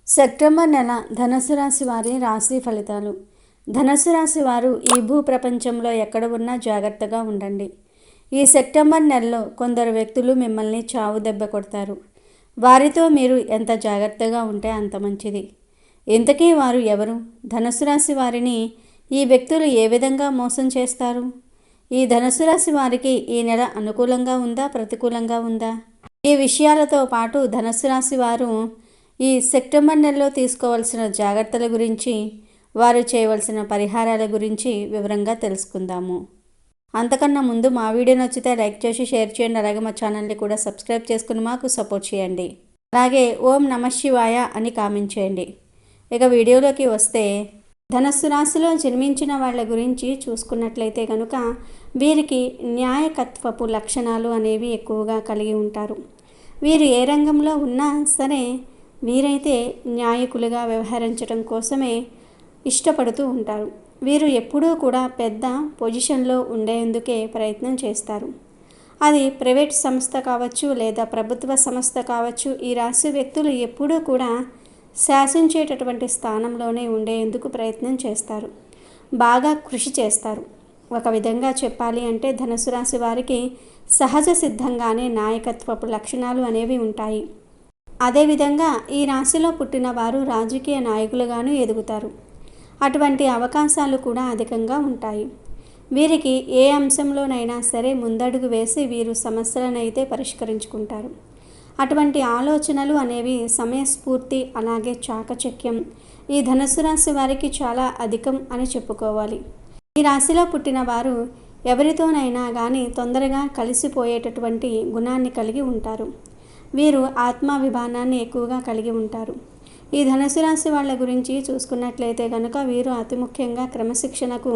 September నెల ధనుసు రాశి వారి రాశి ఫలితాలు. ధనుసు రాశి వారు ఈ భూ ప్రపంచంలో ఎక్కడ ఉన్నా జాగ్రత్తగా ఉండండి. ఈ సెప్టెంబర్ నెలలో కొందరు వ్యక్తులు మిమ్మల్ని చావు దెబ్బ కొడతారు. వారితో మీరు ఎంత జాగ్రత్తగా ఉంటే అంత మంచిది. ఇంతకీ వారు ఎవరు? ధనుసు రాశి వారిని ఈ వ్యక్తులు ఏ విధంగా మోసం చేస్తారు? ఈ ధనుసు రాశి వారికి ఈ నెల అనుకూలంగా ఉందా, ప్రతికూలంగా ఉందా? ఈ విషయాలతో పాటు ధనుసు రాశి వారు ఈ సెప్టెంబర్ నెలలో తీసుకోవాల్సిన జాగ్రత్తల గురించి, వారు చేయవలసిన పరిహారాల గురించి వివరంగా తెలుసుకుందాము. అంతకన్నా ముందు మా వీడియో నచ్చితే లైక్ చేసి షేర్ చేయండి. అలాగే మా ఛానల్ని కూడా సబ్స్క్రైబ్ చేసుకుని మాకు సపోర్ట్ చేయండి. అలాగే ఓం నమః శివాయ అని కామెంట్ చేయండి. ఇక వీడియోలోకి వస్తే, ధనుస్సు రాశిలో జన్మించిన వాళ్ళ గురించి చూసుకున్నట్లయితే కనుక వీరికి న్యాయకత్వపు లక్షణాలు అనేవి ఎక్కువగా కలిగి ఉంటారు. వీరు ఏ రంగంలో ఉన్నా సరే వీరైతే న్యాయకులుగా వ్యవహరించడం కోసమే ఇష్టపడుతూ ఉంటారు. వీరు ఎప్పుడూ కూడా పెద్ద పొజిషన్లో ఉండేందుకే ప్రయత్నం చేస్తారు. అది ప్రైవేట్ సంస్థ కావచ్చు లేదా ప్రభుత్వ సంస్థ కావచ్చు. ఈ రాశి వ్యక్తులు ఎప్పుడూ కూడా శాసించేటటువంటి స్థానంలోనే ఉండేందుకు ప్రయత్నం చేస్తారు. బాగా కృషి చేస్తారు. ఒక విధంగా చెప్పాలి అంటే ధనుసు రాశి వారికి సహజ సిద్ధంగానే నాయకత్వపు లక్షణాలు అనేవి ఉంటాయి. అదేవిధంగా ఈ రాశిలో పుట్టిన వారు రాజకీయ నాయకులుగాను ఎదుగుతారు. అటువంటి అవకాశాలు కూడా అధికంగా ఉంటాయి. వీరికి ఏ అంశంలోనైనా సరే ముందడుగు వేసి వీరు సమస్యలనైతే పరిష్కరించుకుంటారు. అటువంటి ఆలోచనలు అనేవి సమయస్ఫూర్తి అలాగే చాకచక్యం ఈ ధనుసు రాశి వారికి చాలా అధికం అని చెప్పుకోవాలి. ఈ రాశిలో పుట్టిన వారు ఎవరితోనైనా కానీ తొందరగా కలిసిపోయేటటువంటి గుణాన్ని కలిగి ఉంటారు. వీరు ఆత్మాభిమానాన్ని ఎక్కువగా కలిగి ఉంటారు. ఈ ధనుసు రాశి వాళ్ళ గురించి చూసుకున్నట్లయితే కనుక వీరు అతి ముఖ్యంగా క్రమశిక్షణకు,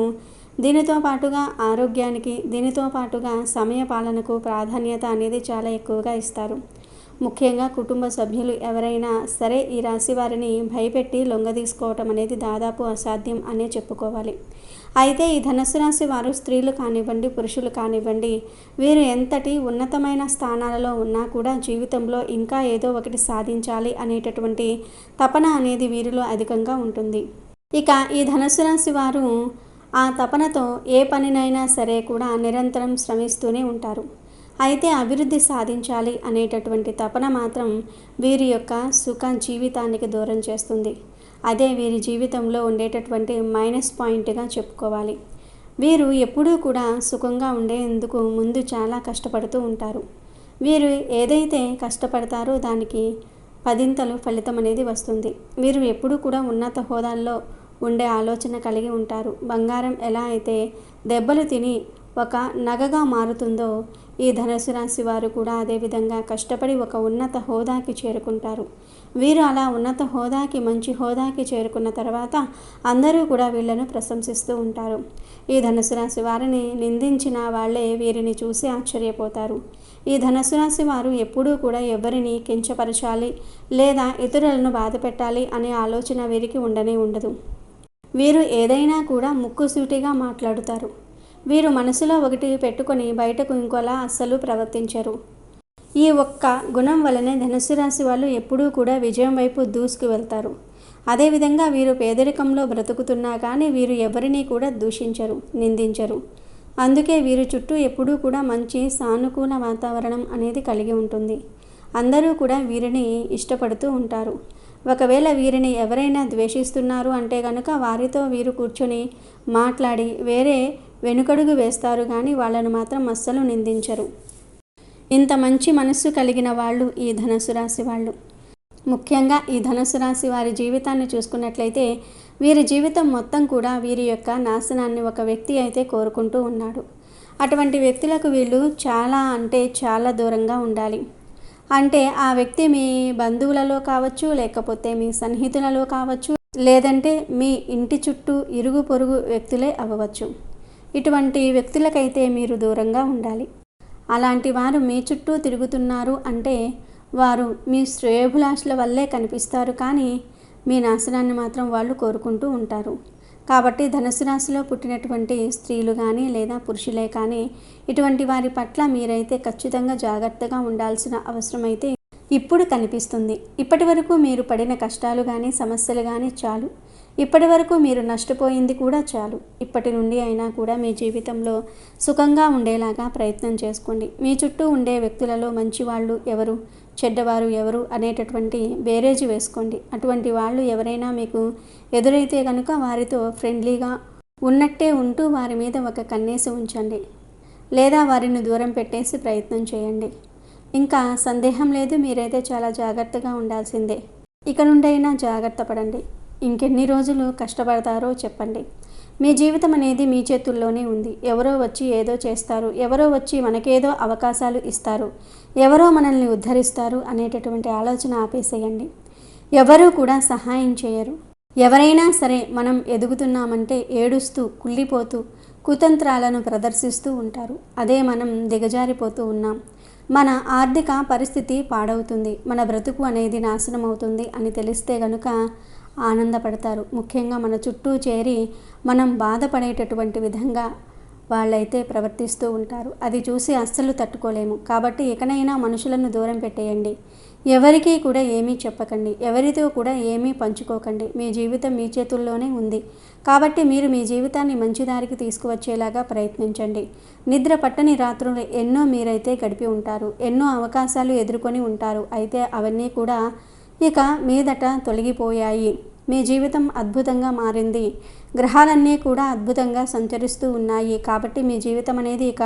దీనితో పాటుగా ఆరోగ్యానికి, దీనితో పాటుగా సమయ పాలనకు ప్రాధాన్యత అనేది చాలా ఎక్కువగా ఇస్తారు. ముఖ్యంగా కుటుంబ సభ్యులు ఎవరైనా సరే ఈ రాశి వారిని భయపెట్టి లొంగదీసుకోవటం అనేది దాదాపు అసాధ్యం అనే చెప్పుకోవాలి. అయితే ఈ ధనుసు రాశి వారు స్త్రీలు కానివ్వండి, పురుషులు కానివ్వండి, వీరు ఎంతటి ఉన్నతమైన స్థానాలలో ఉన్నా కూడా జీవితంలో ఇంకా ఏదో ఒకటి సాధించాలి అనేటటువంటి తపన అనేది వీరిలో అధికంగా ఉంటుంది. ఇక ఈ ధనుసు రాశి వారు ఆ తపనతో ఏ పనినైనా సరే కూడా నిరంతరం శ్రమిస్తూనే ఉంటారు. అయితే అభివృద్ధి సాధించాలి అనేటటువంటి తపన మాత్రం వీరి యొక్క సుఖ జీవితానికి దూరం చేస్తుంది. అదే వీరి జీవితంలో ఉండేటటువంటి మైనస్ పాయింట్గా చెప్పుకోవాలి. వీరు ఎప్పుడూ కూడా సుఖంగా ఉండేందుకు ముందు చాలా కష్టపడుతూ ఉంటారు. వీరు ఏదైతే కష్టపడతారో దానికి పదింతలు ఫలితం అనేది వస్తుంది. వీరు ఎప్పుడూ కూడా ఉన్నత హోదాల్లో ఉండే ఆలోచన కలిగి ఉంటారు. బంగారం ఎలా అయితే దెబ్బలు తిని ఒక నగగా మారుతుందో ఈ ధనుసు రాశి వారు కూడా అదేవిధంగా కష్టపడి ఒక ఉన్నత హోదాకి చేరుకుంటారు. వీరు అలా ఉన్నత హోదాకి, మంచి హోదాకి చేరుకున్న తర్వాత అందరూ కూడా వీళ్ళను ప్రశంసిస్తూ ఉంటారు. ఈ ధనుసు రాశి వారిని నిందించిన వాళ్ళే వీరిని చూసి ఆశ్చర్యపోతారు. ఈ ధనుసు రాశి వారు ఎప్పుడూ కూడా ఎవరిని కించపరచాలి లేదా ఇతరులను బాధ పెట్టాలి అనే ఆలోచన వీరికి ఉండనే ఉండదు. వీరు ఏదైనా కూడా ముక్కుసూటిగా మాట్లాడుతారు. వీరు మనసులో ఒకటి పెట్టుకొని బయటకు ఇంకోలా అస్సలు ప్రవర్తించరు. ఈ ఒక్క గుణం వలనే ధనుసు రాశి వాళ్ళు ఎప్పుడూ కూడా విజయం వైపు దూసుకు వెళ్తారు. అదేవిధంగా వీరు పేదరికంలో బ్రతుకుతున్నా కానీ వీరు ఎవరినీ కూడా దూషించరు, నిందించరు. అందుకే వీరి చుట్టూ ఎప్పుడూ కూడా మంచి సానుకూల వాతావరణం అనేది కలిగి ఉంటుంది. అందరూ కూడా వీరిని ఇష్టపడుతూ ఉంటారు. ఒకవేళ వీరిని ఎవరైనా ద్వేషిస్తున్నారు అంటే కనుక వారితో వీరు కూర్చొని మాట్లాడి వేరే వెనుకడుగు వేస్తారు కానీ వాళ్ళను మాత్రం అస్సలు నిందించరు. ఇంత మంచి మనస్సు కలిగిన వాళ్ళు ఈ ధనుసు రాశి వాళ్ళు. ముఖ్యంగా ఈ ధనుసు రాశి వారి జీవితాన్ని చూసుకున్నట్లయితే వీరి జీవితం మొత్తం కూడా వీరి యొక్క నాశనాన్ని ఒక వ్యక్తి అయితే కోరుకుంటూ ఉన్నాడు. అటువంటి వ్యక్తులకు వీళ్ళు చాలా అంటే చాలా దూరంగా ఉండాలి. అంటే ఆ వ్యక్తి మీ బంధువులలో కావచ్చు, లేకపోతే మీ సన్నిహితులలో కావచ్చు, లేదంటే మీ ఇంటి చుట్టూ ఇరుగు పొరుగు వ్యక్తులే అవ్వవచ్చు. ఇటువంటి వ్యక్తులకైతే మీరు దూరంగా ఉండాలి. అలాంటి వారు మీ చుట్టూ తిరుగుతున్నారు అంటే వారు మీ శ్రేయోభిలాషుల వల్లే కనిపిస్తారు కానీ మీ నాశనాన్ని మాత్రం వాళ్ళు కోరుకుంటూ ఉంటారు. కాబట్టి ధనుసు రాశిలో పుట్టినటువంటి స్త్రీలు కానీ లేదా పురుషులే కానీ ఇటువంటి వారి పట్ల మీరైతే ఖచ్చితంగా జాగ్రత్తగా ఉండాల్సిన అవసరం అయితే ఇప్పుడు కనిపిస్తుంది. ఇప్పటి వరకు మీరు పడిన కష్టాలు కానీ సమస్యలు కానీ చాలు. ఇప్పటి వరకు మీరు నష్టపోయింది కూడా చాలు. ఇప్పటి నుండి అయినా కూడా మీ జీవితంలో సుఖంగా ఉండేలాగా ప్రయత్నం చేసుకోండి. మీ చుట్టూ ఉండే వ్యక్తులలో మంచివాళ్ళు ఎవరు, చెడ్డవారు ఎవరు అనేటటువంటి బేరేజీ వేసుకోండి. అటువంటి వాళ్ళు ఎవరైనా మీకు ఎదురైతే కనుక వారితో ఫ్రెండ్లీగా ఉన్నట్టే ఉంటూ వారి మీద ఒక కన్నేసి ఉంచండి, లేదా వారిని దూరం పెట్టేసి ప్రయత్నం చేయండి. ఇంకా సందేహం లేదు, మీరైతే చాలా జాగ్రత్తగా ఉండాల్సిందే. ఇక నుండైనా జాగ్రత్త పడండి. ఇంకెన్ని రోజులు కష్టపడతారో చెప్పండి. మీ జీవితం అనేది మీ చేతుల్లోనే ఉంది. ఎవరో వచ్చి ఏదో చేస్తారు, ఎవరో వచ్చి మనకేదో అవకాశాలు ఇస్తారు, ఎవరో మనల్ని ఉద్ధరిస్తారు అనేటటువంటి ఆలోచన ఆపేసేయండి. ఎవరూ కూడా సహాయం చేయరు. ఎవరైనా సరే మనం ఎదుగుతున్నామంటే ఏడుస్తూ కుళ్ళిపోతూ కుతంత్రాలను ప్రదర్శిస్తూ ఉంటారు. అదే మనం దిగజారిపోతూ ఉన్నాం. మన ఆర్థిక పరిస్థితి పాడవుతుంది, మన బ్రతుకు అనేది నాశనం అవుతుంది అని తెలిస్తే గనుక ఆనందపడతారు. ముఖ్యంగా మన చుట్టూ చేరి మనం బాధపడేటటువంటి విధంగా వాళ్ళైతే ప్రవర్తిస్తూ ఉంటారు. అది చూసి అస్సలు తట్టుకోలేము. కాబట్టి ఇకనైనా మనుషులను దూరం పెట్టేయండి. ఎవరికీ కూడా ఏమీ చెప్పకండి, ఎవరితో కూడా ఏమీ పంచుకోకండి. మీ జీవితం మీ చేతుల్లోనే ఉంది. కాబట్టి మీరు మీ జీవితాన్ని మంచి దారికి తీసుకువచ్చేలాగా ప్రయత్నించండి. నిద్ర పట్టని రాత్రులు ఎన్నో మీరైతే గడిపి ఉంటారు, ఎన్నో అవకాశాలు ఎదుర్కొని ఉంటారు. అయితే అవన్నీ కూడా ఇక మీదట తొలగిపోయాయి. మీ జీవితం అద్భుతంగా మారింది. గ్రహాలన్నీ కూడా అద్భుతంగా సంచరిస్తూ ఉన్నాయి. కాబట్టి మీ జీవితం అనేది ఇక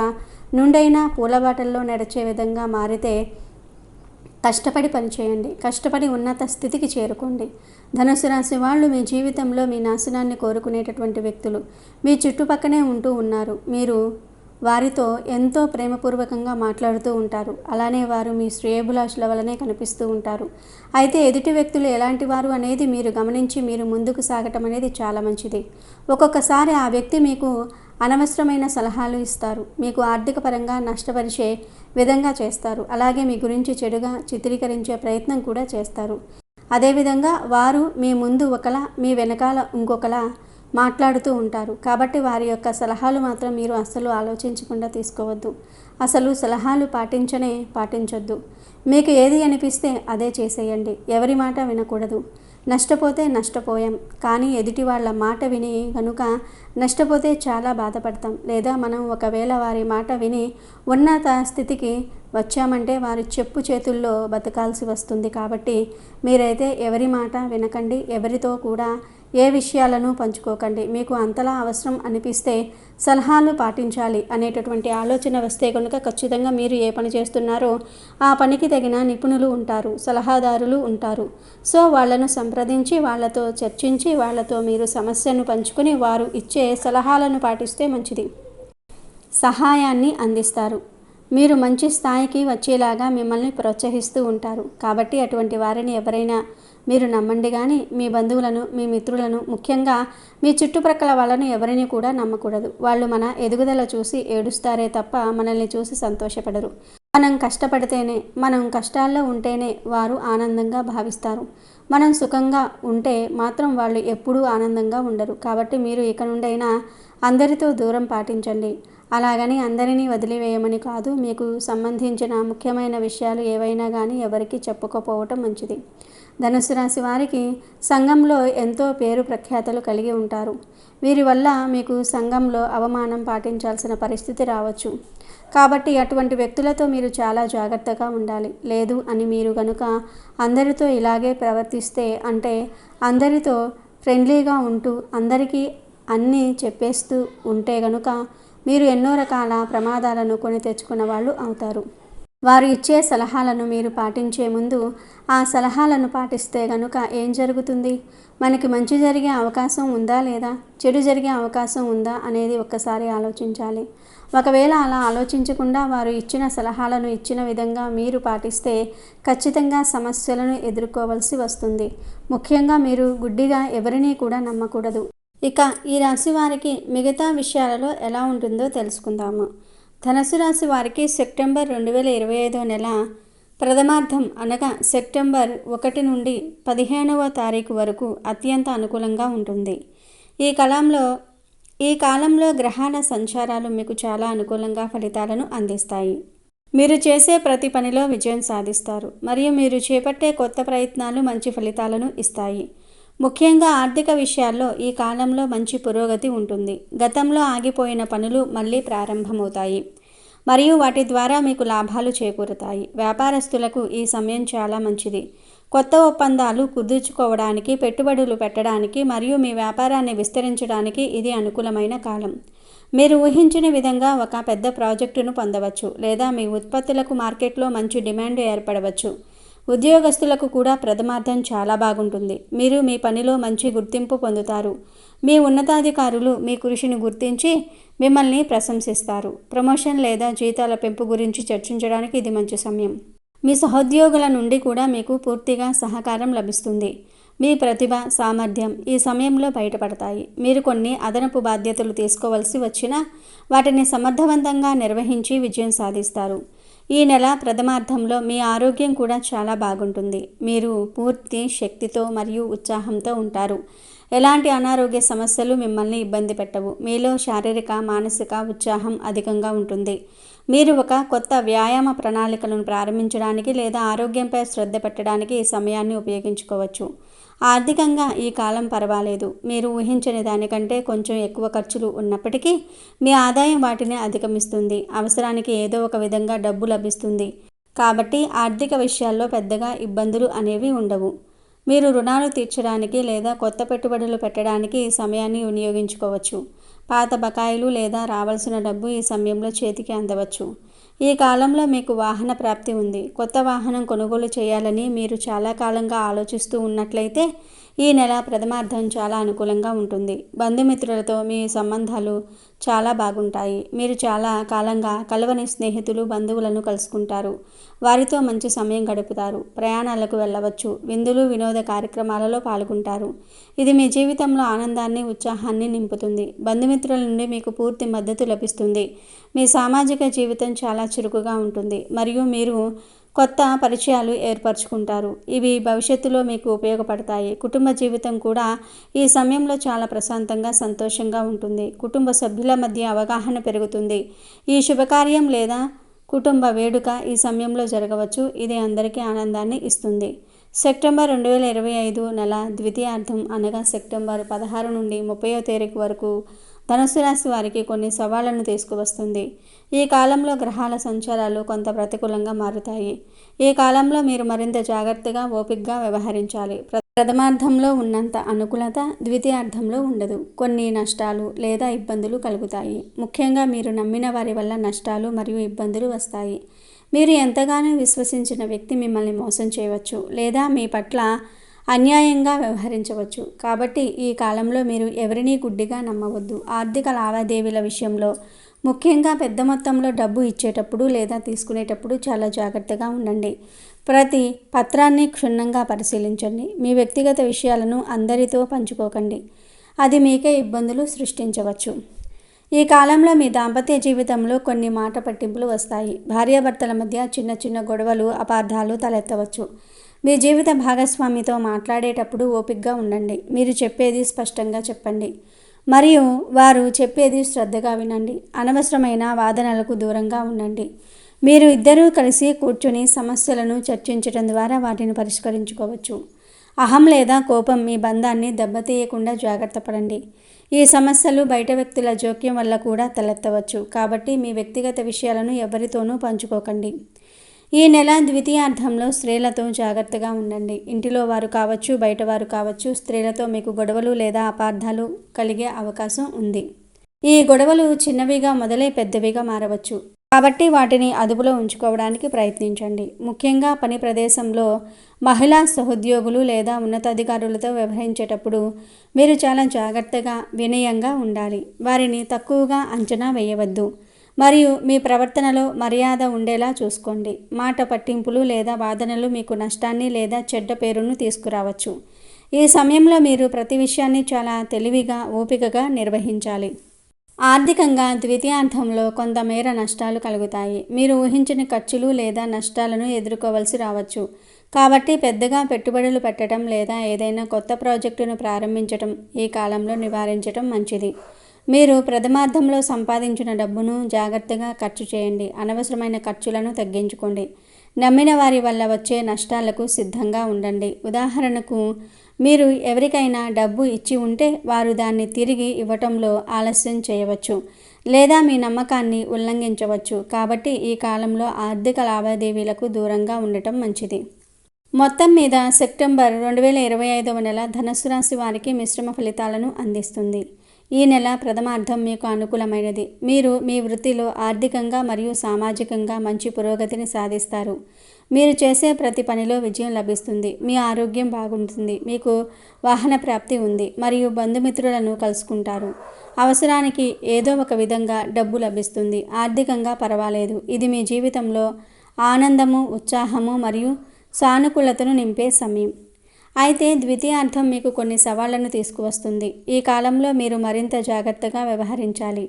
నుండైనా పూలబాటల్లో నడిచే విధంగా మారితే కష్టపడి పనిచేయండి, కష్టపడి ఉన్నత స్థితికి చేరుకోండి. ధనుసు రాశి వాళ్ళు మీ జీవితంలో మీ నాశనాన్ని కోరుకునేటటువంటి వ్యక్తులు మీ చుట్టుపక్కనే ఉంటూ ఉన్నారు. మీరు వారితో ఎంతో ప్రేమపూర్వకంగా మాట్లాడుతూ ఉంటారు. అలానే వారు మీ శ్రేయోభిలాషుల వలనే కనిపిస్తూ ఉంటారు. అయితే ఎదుటి వ్యక్తులు ఎలాంటి వారు అనేది మీరు గమనించి మీరు ముందుకు సాగటం అనేది చాలా మంచిది. ఒక్కొక్కసారి ఆ వ్యక్తి మీకు అనవసరమైన సలహాలు ఇస్తారు, మీకు ఆర్థిక పరంగా నష్టపరిచే విధంగా చేస్తారు. అలాగే మీ గురించి చెడుగా చిత్రీకరించే ప్రయత్నం కూడా చేస్తారు. అదేవిధంగా వారు మీ ముందు ఒకలా మీ వెనకాల ఇంకొకలా మాట్లాడుతూ ఉంటారు. కాబట్టి వారి యొక్క సలహాలు మాత్రం మీరు అస్సలు ఆలోచించకుండా తీసుకోవద్దు. అసలు సలహాలు పాటించొద్దు. మీకు ఏది అనిపిస్తే అదే చేసేయండి. ఎవరి మాట వినకూడదు. నష్టపోతే నష్టపోయాం, కానీ ఎదుటి వాళ్ళ మాట విని కనుక నష్టపోతే చాలా బాధపడతాం. లేదా మనం ఒకవేళ వారి మాట విని ఉన్నత స్థితికి వచ్చామంటే వారి చెప్పు చేతుల్లో బతకాల్సి వస్తుంది. కాబట్టి మీరైతే ఎవరి మాట వినకండి, ఎవరితో కూడా ఏ విషయాలను పంచుకోకండి. మీకు అంతలా అవసరం అనిపిస్తే సలహాలు పాటించాలి అనేటటువంటి ఆలోచన వస్తే కనుక ఖచ్చితంగా మీరు ఏ పని చేస్తున్నారో ఆ పనికి తగిన నిపుణులు ఉంటారు, సలహాదారులు ఉంటారు. సో వాళ్ళను సంప్రదించి వాళ్ళతో చర్చించి వాళ్ళతో మీరు సమస్యను పంచుకొని వారు ఇచ్చే సలహాలను పాటిస్తే మంచిది. సహాయాన్ని అందిస్తారు. మీరు మంచి స్థాయికి వచ్చేలాగా మిమ్మల్ని ప్రోత్సహిస్తూ ఉంటారు. కాబట్టి అటువంటి వారిని ఎవరైనా మీరు నమ్మండి, కానీ మీ బంధువులను, మీ మిత్రులను, ముఖ్యంగా మీ చుట్టుప్రక్కల వాళ్ళను ఎవరిని కూడా నమ్మకూడదు. వాళ్ళు మన ఎదుగుదల చూసి ఏడుస్తారే తప్ప మనల్ని చూసి సంతోషపడరు. మనం కష్టపడితేనే, మనం కష్టాల్లో ఉంటేనే వారు ఆనందంగా భావిస్తారు. మనం సుఖంగా ఉంటే మాత్రం వాళ్ళు ఎప్పుడూ ఆనందంగా ఉండరు. కాబట్టి మీరు ఇక నుండైనా అందరితో దూరం పాటించండి. అలాగని అందరినీ వదిలివేయమని కాదు. మీకు సంబంధించిన ముఖ్యమైన విషయాలు ఏవైనా కానీ ఎవరికి చెప్పుకోపోవటం మంచిది. ధనుసు రాశి వారికి సంఘంలో ఎంతో పేరు ప్రఖ్యాతలు కలిగి ఉంటారు. వీరి వల్ల మీకు సంఘంలో అవమానం పాటించాల్సిన పరిస్థితి రావచ్చు. కాబట్టి అటువంటి వ్యక్తులతో మీరు చాలా జాగ్రత్తగా ఉండాలి. లేదు అని మీరు కనుక అందరితో ఇలాగే ప్రవర్తిస్తే, అంటే అందరితో ఫ్రెండ్లీగా ఉంటూ అందరికీ అన్నీ చెప్పేస్తూ ఉంటే గనుక మీరు ఎన్నో రకాల ప్రమాదాలను కొని తెచ్చుకున్న వాళ్ళు అవుతారు. వారు ఇచ్చే సలహాలను మీరు పాటించే ముందు ఆ సలహాలను పాటిస్తే గనుక ఏం జరుగుతుంది, మనకి మంచి జరిగే అవకాశం ఉందా లేదా చెడు జరిగే అవకాశం ఉందా అనేది ఒక్కసారి ఆలోచించాలి. ఒకవేళ అలా ఆలోచించకుండా వారు ఇచ్చిన సలహాలను ఇచ్చిన విధంగా మీరు పాటిస్తే ఖచ్చితంగా సమస్యలను ఎదుర్కోవాల్సి వస్తుంది. ముఖ్యంగా మీరు గుడ్డిగా ఎవరినీ కూడా నమ్మకూడదు. ఇక ఈ రాశి వారికి మిగతా విషయాలలో ఎలా ఉంటుందో తెలుసుకుందాము. ధనుసు రాశి వారికి సెప్టెంబర్ 2025 నెల ప్రథమార్థం అనగా సెప్టెంబర్ 1 నుండి 15వ తారీఖు వరకు అత్యంత అనుకూలంగా ఉంటుంది. ఈ కాలంలో ఈ కాలంలో గ్రహాల సంచారాలు మీకు చాలా అనుకూలంగా ఫలితాలను అందిస్తాయి. మీరు చేసే ప్రతి పనిలో విజయం సాధిస్తారు మరియు మీరు చేపట్టే కొత్త ప్రయత్నాలు మంచి ఫలితాలను ఇస్తాయి. ముఖ్యంగా ఆర్థిక విషయాల్లో ఈ కాలంలో మంచి పురోగతి ఉంటుంది. గతంలో ఆగిపోయిన పనులు మళ్ళీ ప్రారంభమవుతాయి మరియు వాటి ద్వారా మీకు లాభాలు చేకూరుతాయి. వ్యాపారస్తులకు ఈ సమయం చాలా మంచిది. కొత్త ఒప్పందాలు కుదుర్చుకోవడానికి, పెట్టుబడులు పెట్టడానికి మరియు మీ వ్యాపారాన్ని విస్తరించడానికి ఇది అనుకూలమైన కాలం. మీరు ఊహించిన విధంగా ఒక పెద్ద ప్రాజెక్టును పొందవచ్చు లేదా మీ ఉత్పత్తులకు మార్కెట్లో మంచి డిమాండ్ ఏర్పడవచ్చు. ఉద్యోగస్తులకు కూడా ప్రథమార్థం చాలా బాగుంటుంది. మీరు మీ పనిలో మంచి గుర్తింపు పొందుతారు. మీ ఉన్నతాధికారులు మీ కృషిని గుర్తించి మిమ్మల్ని ప్రశంసిస్తారు. ప్రమోషన్ లేదా జీతాల పెంపు గురించి చర్చించడానికి ఇది మంచి సమయం. మీ సహోద్యోగుల నుండి కూడా మీకు పూర్తిగా సహకారం లభిస్తుంది. మీ ప్రతిభ, సామర్థ్యం ఈ సమయంలో బయటపడతాయి. మీరు కొన్ని అదనపు బాధ్యతలు తీసుకోవలసి వచ్చినా వాటిని సమర్థవంతంగా నిర్వహించి విజయం సాధిస్తారు. ఈ నెల ప్రథమార్థంలో మీ ఆరోగ్యం కూడా చాలా బాగుంటుంది. మీరు పూర్తి శక్తితో మరియు ఉత్సాహంతో ఉంటారు. ఎలాంటి అనారోగ్య సమస్యలు మిమ్మల్ని ఇబ్బంది పెట్టవు. మీలో శారీరక, మానసిక ఉత్సాహం అధికంగా ఉంటుంది. మీరు ఒక కొత్త వ్యాయామ ప్రణాళికలను ప్రారంభించడానికి లేదా ఆరోగ్యంపై శ్రద్ధ పెట్టడానికి ఈ సమయాన్ని ఉపయోగించుకోవచ్చు. ఆర్థికంగా ఈ కాలం పర్వాలేదు. మీరు ఊహించని దానికంటే కొంచెం ఎక్కువ ఖర్చులు ఉన్నప్పటికీ మీ ఆదాయం వాటిని అధిగమిస్తుంది. అవసరానికి ఏదో ఒక విధంగా డబ్బు లభిస్తుంది. కాబట్టి ఆర్థిక విషయాల్లో పెద్దగా ఇబ్బందులు అనేవి ఉండవు. మీరు రుణాలు తీర్చడానికి లేదా కొత్త పెట్టుబడులు పెట్టడానికి ఈ సమయాన్ని వినియోగించుకోవచ్చు. పాత బకాయిలు లేదా రావాల్సిన డబ్బు ఈ సమయంలో చేతికి అందవచ్చు. ఈ కాలంలో మీకు వాహన ప్రాప్తి ఉంది. కొత్త వాహనం కొనుగోలు చేయాలని మీరు చాలా కాలంగా ఆలోచిస్తూ ఉన్నట్లయితే ఈ నెల ప్రథమార్థం చాలా అనుకూలంగా ఉంటుంది. బంధుమిత్రులతో మీ సంబంధాలు చాలా బాగుంటాయి. మీరు చాలా కాలంగా కలవని స్నేహితులు, బంధువులను కలుసుకుంటారు. వారితో మంచి సమయం గడుపుతారు. ప్రయాణాలకు వెళ్ళవచ్చు. విందులు, వినోద కార్యక్రమాలలో పాల్గొంటారు. ఇది మీ జీవితంలో ఆనందాన్ని, ఉత్సాహాన్ని నింపుతుంది. బంధుమిత్రుల నుండి మీకు పూర్తి మద్దతు లభిస్తుంది. మీ సామాజిక జీవితం చాలా చురుకుగా ఉంటుంది మరియు మీరు కొత్త పరిచయాలు ఏర్పరచుకుంటారు. ఇవి భవిష్యత్తులో మీకు ఉపయోగపడతాయి. కుటుంబ జీవితం కూడా ఈ సమయంలో చాలా ప్రశాంతంగా, సంతోషంగా ఉంటుంది. కుటుంబ సభ్యుల మధ్య అవగాహన పెరుగుతుంది. ఈ శుభకార్యం లేదా కుటుంబ వేడుక ఈ సమయంలో జరగవచ్చు. ఇది అందరికీ ఆనందాన్ని ఇస్తుంది. సెప్టెంబర్ 2025 నెల ద్వితీయార్థం అనగా సెప్టెంబర్ 16 నుండి 30వ తేదీ వరకు ధనుసు రాశి వారికి కొన్ని సవాళ్లను తీసుకువస్తుంది. ఈ కాలంలో గ్రహాల సంచారాలు కొంత ప్రతికూలంగా మారుతాయి. ఈ కాలంలో మీరు మరింత జాగ్రత్తగా, ఓపికగా వ్యవహరించాలి. ప్రథమార్థంలో ఉన్నంత అనుకూలత ద్వితీయార్థంలో ఉండదు. కొన్ని నష్టాలు లేదా ఇబ్బందులు కలుగుతాయి. ముఖ్యంగా మీరు నమ్మిన వారి వల్ల నష్టాలు మరియు ఇబ్బందులు వస్తాయి. మీరు ఎంతగానో విశ్వసించిన వ్యక్తి మిమ్మల్ని మోసం చేయవచ్చు లేదా మీ పట్ల అన్యాయంగా వ్యవహరించవచ్చు. కాబట్టి ఈ కాలంలో మీరు ఎవరినీ గుడ్డిగా నమ్మవద్దు. ఆర్థిక లావాదేవీల విషయంలో, ముఖ్యంగా పెద్ద మొత్తంలో డబ్బు ఇచ్చేటప్పుడు లేదా తీసుకునేటప్పుడు చాలా జాగ్రత్తగా ఉండండి. ప్రతి పత్రాన్ని క్షుణ్ణంగా పరిశీలించండి. మీ వ్యక్తిగత విషయాలను అందరితో పంచుకోకండి. అది మీకే ఇబ్బందులు సృష్టించవచ్చు. ఈ కాలంలో మీ దాంపత్య జీవితంలో కొన్ని మాట పట్టింపులు వస్తాయి. భార్యాభర్తల మధ్య చిన్న చిన్న గొడవలు, అపార్థాలు తలెత్తవచ్చు. మీ జీవిత భాగస్వామితో మాట్లాడేటప్పుడు ఓపికగా ఉండండి. మీరు చెప్పేది స్పష్టంగా చెప్పండి మరియు వారు చెప్పేది శ్రద్ధగా వినండి. అనవసరమైన వాదనలకు దూరంగా ఉండండి. మీరు ఇద్దరూ కలిసి కూర్చొని సమస్యలను చర్చించడం ద్వారా వాటిని పరిష్కరించుకోవచ్చు. అహం లేదా కోపం మీ బంధాన్ని దెబ్బతీయకుండా జాగ్రత్త పడండి. ఈ సమస్యలు బయట వ్యక్తుల జోక్యం వల్ల కూడా తలెత్తవచ్చు. కాబట్టి మీ వ్యక్తిగత విషయాలను ఎవరితోనూ పంచుకోకండి. ఈ నెల ద్వితీయార్థంలో స్త్రీలతో జాగ్రత్తగా ఉండండి. ఇంటిలో వారు కావచ్చు, బయట వారు కావచ్చు, స్త్రీలతో మీకు గొడవలు లేదా అపార్థాలు కలిగే అవకాశం ఉంది. ఈ గొడవలు చిన్నవిగా మొదలై పెద్దవిగా మారవచ్చు. కాబట్టి వాటిని అదుపులో ఉంచుకోవడానికి ప్రయత్నించండి. ముఖ్యంగా పని ప్రదేశంలో మహిళా సహోద్యోగులు లేదా ఉన్నతాధికారులతో వ్యవహరించేటప్పుడు మీరు చాలా జాగ్రత్తగా, వినయంగా ఉండాలి. వారిని తక్కువగా అంచనా వేయవద్దు మరియు మీ ప్రవర్తనలో మర్యాద ఉండేలా చూసుకోండి. మాట పట్టింపులు లేదా వాదనలు మీకు నష్టాన్ని లేదా చెడ్డ పేరును తీసుకురావచ్చు. ఈ సమయంలో మీరు ప్రతి విషయాన్ని చాలా తెలివిగా, ఓపికగా నిర్వహించాలి. ఆర్థికంగా ద్వితీయార్థంలో కొంతమేర నష్టాలు కలుగుతాయి. మీరు ఊహించని ఖర్చులు లేదా నష్టాలను ఎదుర్కోవలసి రావచ్చు. కాబట్టి పెద్దగా పెట్టుబడులు పెట్టడం లేదా ఏదైనా కొత్త ప్రాజెక్టును ప్రారంభించటం ఈ కాలంలో నివారించటం మంచిది. మీరు ప్రథమార్థంలో సంపాదించిన డబ్బును జాగ్రత్తగా ఖర్చు చేయండి. అనవసరమైన ఖర్చులను తగ్గించుకోండి. నమ్మిన వారి వల్ల వచ్చే నష్టాలకు సిద్ధంగా ఉండండి. ఉదాహరణకు, మీరు ఎవరికైనా డబ్బు ఇచ్చి ఉంటే వారు దాన్ని తిరిగి ఇవ్వటంలో ఆలస్యం చేయవచ్చు లేదా మీ నమ్మకాన్ని ఉల్లంఘించవచ్చు. కాబట్టి ఈ కాలంలో ఆర్థిక లావాదేవీలకు దూరంగా ఉండటం మంచిది. మొత్తం మీద సెప్టెంబర్ 2025వ నెల ధనుస్సు రాశి వారికి మిశ్రమ ఫలితాలను అందిస్తుంది. ఈ నెల ప్రథమార్థం మీకు అనుకూలమైనది. మీరు మీ వృత్తిలో ఆర్థికంగా మరియు సామాజికంగా మంచి పురోగతిని సాధిస్తారు. మీరు చేసే ప్రతి పనిలో విజయం లభిస్తుంది. మీ ఆరోగ్యం బాగుంటుంది. మీకు వాహన ప్రాప్తి ఉంది మరియు బంధుమిత్రులను కలుసుకుంటారు. అవసరానికి ఏదో ఒక విధంగా డబ్బు లభిస్తుంది. ఆర్థికంగా పర్వాలేదు. ఇది మీ జీవితంలో ఆనందము, ఉత్సాహము మరియు సానుకూలతను నింపే సమయం. అయితే ద్వితీయార్థం మీకు కొన్ని సవాళ్లను తీసుకువస్తుంది. ఈ కాలంలో మీరు మరింత జాగ్రత్తగా వ్యవహరించాలి.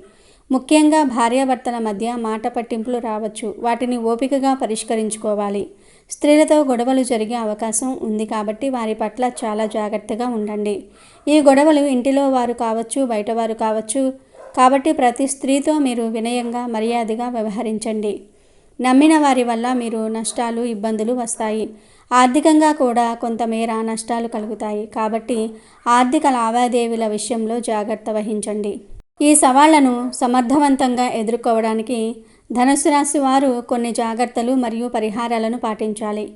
ముఖ్యంగా భార్యాభర్తల మధ్య మాట పట్టింపులు రావచ్చు. వాటిని ఓపికగా పరిష్కరించుకోవాలి. స్త్రీలతో గొడవలు జరిగే అవకాశం ఉంది కాబట్టి వారి పట్ల చాలా జాగ్రత్తగా ఉండండి. ఈ గొడవలు ఇంటిలో వారు కావచ్చు, బయటవారు కావచ్చు. కాబట్టి ప్రతి స్త్రీతో మీరు వినయంగా, మర్యాదగా వ్యవహరించండి. నమ్మిన వారి వల్ల మీరు నష్టాలు, ఇబ్బందులు వస్తాయి. ఆర్థికంగా కూడా కొంతమేర నష్టాలు కలుగుతాయి. కాబట్టి ఆర్థిక లావాదేవీల విషయంలో జాగ్రత్త వహించండి. ఈ సవాళ్లను సమర్థవంతంగా ఎదుర్కోవడానికి ధనుస్సు రాశి వారు కొన్ని జాగ్రత్తలు మరియు పరిహారాలను పాటించాలి.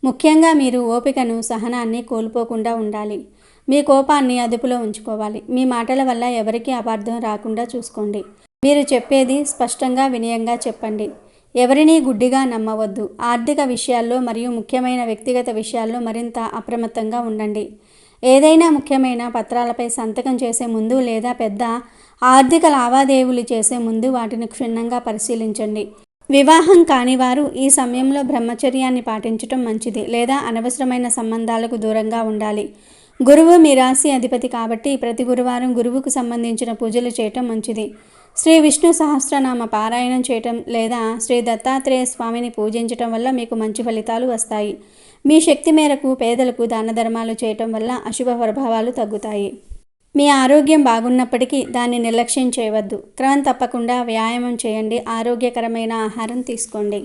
ముఖ్యంగా మీరు ఓపికను, సహనాన్ని కోల్పోకుండా ఉండాలి. మీ కోపాన్ని అదుపులో ఉంచుకోవాలి. మీ మాటల వల్ల ఎవరికీ అపార్థం రాకుండా చూసుకోండి. మీరు చెప్పేది స్పష్టంగా, వినయంగా చెప్పండి. ఎవరినీ గుడ్డిగా నమ్మవద్దు. ఆర్థిక విషయాల్లో మరియు ముఖ్యమైన వ్యక్తిగత విషయాల్లో మరింత అప్రమత్తంగా ఉండండి. ఏదైనా ముఖ్యమైన పత్రాలపై సంతకం చేసే ముందు లేదా పెద్ద ఆర్థిక లావాదేవీలు చేసే ముందు వాటిని క్షుణ్ణంగా పరిశీలించండి. వివాహం కాని వారు ఈ సమయంలో బ్రహ్మచర్యాన్ని పాటించడం మంచిది లేదా అనవసరమైన సంబంధాలకు దూరంగా ఉండాలి. గురువు మీ రాశి అధిపతి కాబట్టి ప్రతి గురువారం గురువుకు సంబంధించిన పూజలు చేయటం మంచిది. శ్రీ విష్ణు సహస్రనామ పారాయణం చేయటం లేదా శ్రీ దత్తాత్రేయ స్వామిని పూజించటం వల్ల మీకు మంచి ఫలితాలు వస్తాయి. మీ శక్తి మేరకు పేదలకు దాన ధర్మాలు చేయటం వల్ల అశుభ ప్రభావాలు తగ్గుతాయి. మీ ఆరోగ్యం బాగున్నప్పటికీ దాన్ని నిర్లక్ష్యం చేయవద్దు. క్రమం తప్పకుండా వ్యాయామం చేయండి. ఆరోగ్యకరమైన ఆహారం తీసుకోండి.